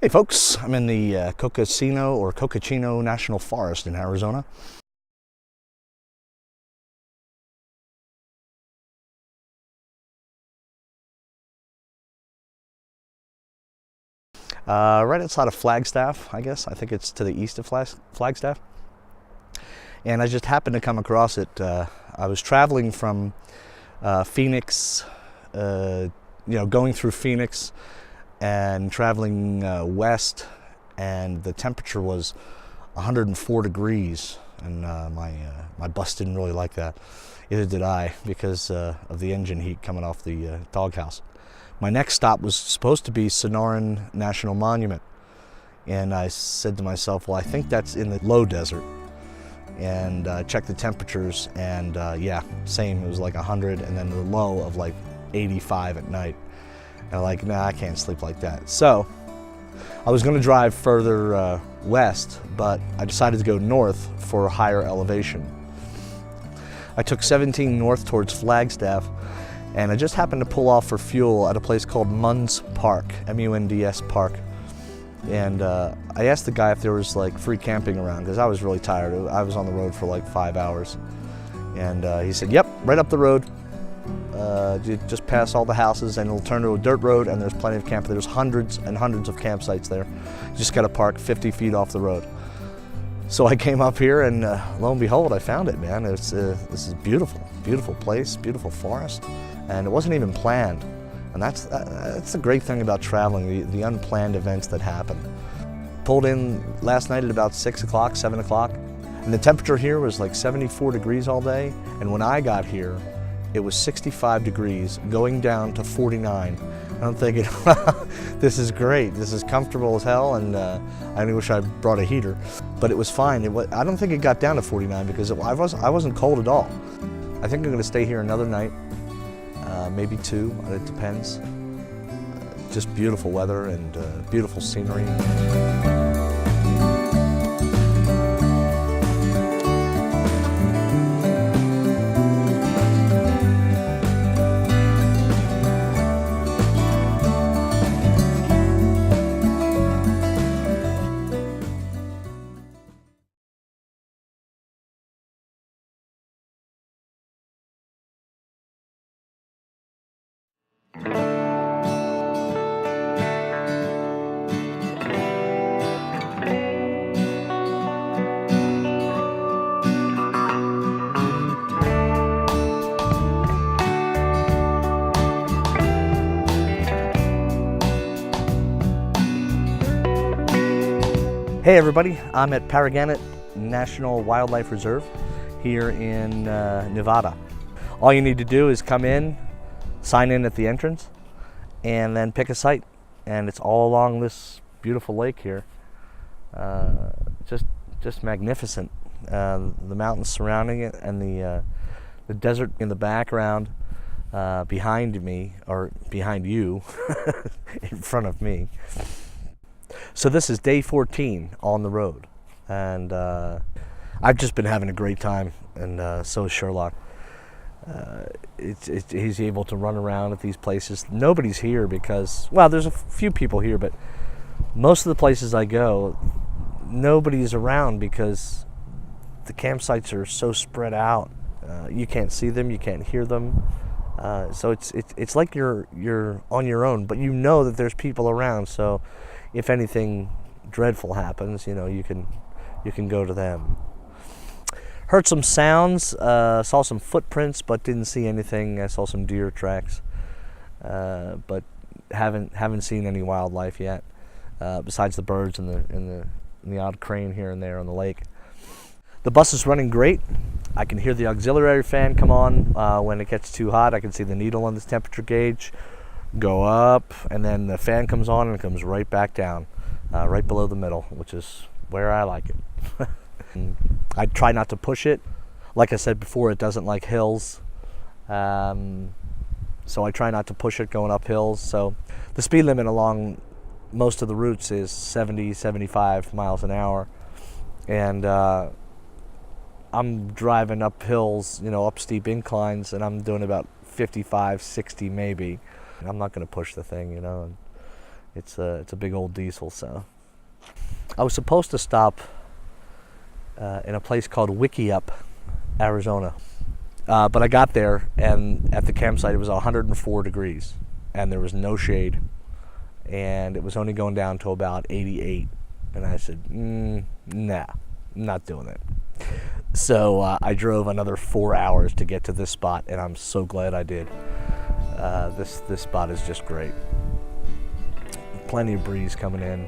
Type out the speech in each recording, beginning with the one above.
Hey folks, I'm in the Cocachino National Forest in Arizona. Right outside of Flagstaff, I guess. I think it's to the east of Flagstaff. And I just happened to come across it. I was traveling from Phoenix, going through Phoenix and traveling west, and the temperature was 104 degrees, and my bus didn't really like that. Either did I, because of the engine heat coming off the doghouse. My next stop was supposed to be Sonoran National Monument, and I said to myself, well, I think that's in the low desert, and checked the temperatures, and yeah, same. It was like 100, and then the low of like 85 at night. And I'm like, nah, I can't sleep like that. So I was going to drive further west, but I decided to go north for higher elevation. I took 17 north towards Flagstaff, and I just happened to pull off for fuel at a place called Munds Park, M-U-N-D-S Park. And I asked the guy if there was like free camping around, because I was really tired. I was on the road for like 5 hours. And he said, yep, right up the road. You just pass all the houses and it'll turn to a dirt road, and there's plenty of camp. There's hundreds and hundreds of campsites there. You just got to park 50 feet off the road. So I came up here, and lo and behold, I found it, man. This is beautiful, beautiful place, beautiful forest, and it wasn't even planned. And that's the great thing about traveling, the unplanned events that happen. Pulled in last night at about 6 o'clock, 7 o'clock, and the temperature here was like 74 degrees all day. And when I got here, it was 65 degrees, going down to 49. And I'm thinking, this is great. This is comfortable as hell, and I wish I brought a heater. But it was fine. I don't think it got down to 49 because I wasn't cold at all. I think I'm going to stay here another night, maybe two. It depends. Just beautiful weather and beautiful scenery. Hey everybody, I'm at Paragannet National Wildlife Reserve here in Nevada. All you need to do is come in, sign in at the entrance, and then pick a site. And it's all along this beautiful lake here. Just magnificent. The mountains surrounding it, and the desert in the background behind me, or behind you, in front of me. So this is day 14 on the road, and I've just been having a great time, and so is Sherlock. He's able to run around at these places. Nobody's here because, well, there's a few people here, but most of the places I go, nobody's around because the campsites are so spread out. You can't see them, you can't hear them. So it's like you're on your own, but you know that there's people around. So if anything dreadful happens, you can go to them. Heard some sounds, saw some footprints, but didn't see anything. I saw some deer tracks, but haven't seen any wildlife yet, besides the birds and the odd crane here and there on the lake. The bus is running great. I can hear the auxiliary fan come on when it gets too hot. I can see the needle on this temperature gauge go up, and then the fan comes on and it comes right back down, right below the middle, which is where I like it. I try not to push it. Like I said before, it doesn't like hills, so I try not to push it going up hills. So the speed limit along most of the routes is 70, 75 miles an hour, and I'm driving up hills, up steep inclines, and I'm doing about 55, 60 maybe. I'm not going to push the thing, It's a big old diesel. So I was supposed to stop in a place called Wickiup, Arizona. But I got there, and at the campsite it was 104 degrees, and there was no shade, and it was only going down to about 88. And I said, nah, I'm not doing it. So I drove another 4 hours to get to this spot, and I'm so glad I did. This spot is just great. Plenty of breeze coming in.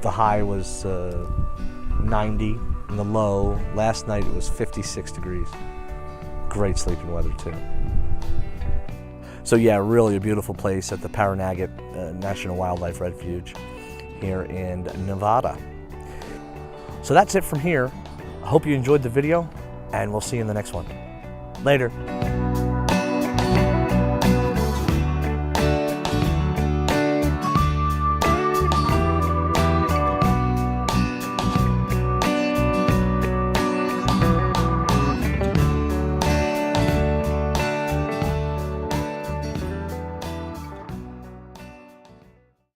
The high was 90, and the low, last night it was 56 degrees. Great sleeping weather too. So yeah, really a beautiful place at the Pahranagat National Wildlife Refuge here in Nevada. So that's it from here. I hope you enjoyed the video, and we'll see you in the next one. Later.